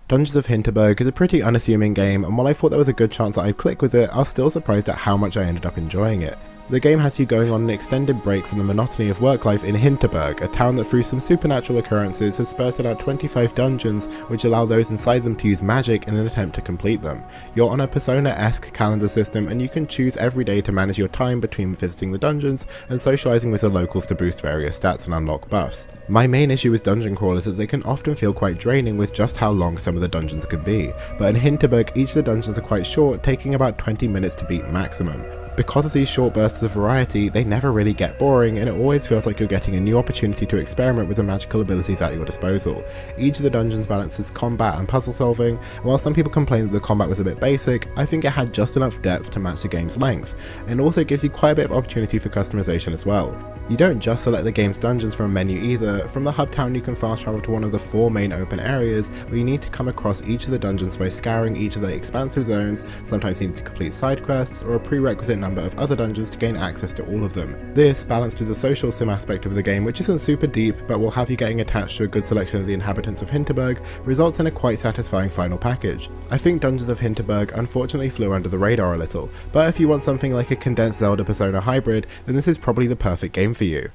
Dungeons of Hinterberg is a pretty unassuming game, and while I thought there was a good chance that I'd click with it, I was still surprised at how much I ended up enjoying it. The game has you going on an extended break from the monotony of work life in Hinterberg, a town that through some supernatural occurrences has spurted out 25 dungeons which allow those inside them to use magic in an attempt to complete them. You're on a Persona-esque calendar system, and you can choose every day to manage your time between visiting the dungeons and socializing with the locals to boost various stats and unlock buffs. My main issue with dungeon crawlers is they can often feel quite draining with just how long some of the dungeons can be, but in Hinterberg each of the dungeons are quite short, taking about 20 minutes to beat maximum. Because of these short bursts of variety, they never really get boring, and it always feels like you're getting a new opportunity to experiment with the magical abilities at your disposal. Each of the dungeons balances combat and puzzle solving, and while some people complain that the combat was a bit basic, I think it had just enough depth to match the game's length, and also gives you quite a bit of opportunity for customization as well. You don't just select the game's dungeons from a menu either. From the hub town you can fast travel to one of the 4 main open areas, where you need to come across each of the dungeons by scouring each of the expansive zones, sometimes needing to complete side quests, or a prerequisite number of other dungeons to gain access to all of them. This, balanced with the social sim aspect of the game, which isn't super deep but will have you getting attached to a good selection of the inhabitants of Hinterberg, results in a quite satisfying final package. I think Dungeons of Hinterberg unfortunately flew under the radar a little, but if you want something like a condensed Zelda Persona hybrid, then this is probably the perfect game for you.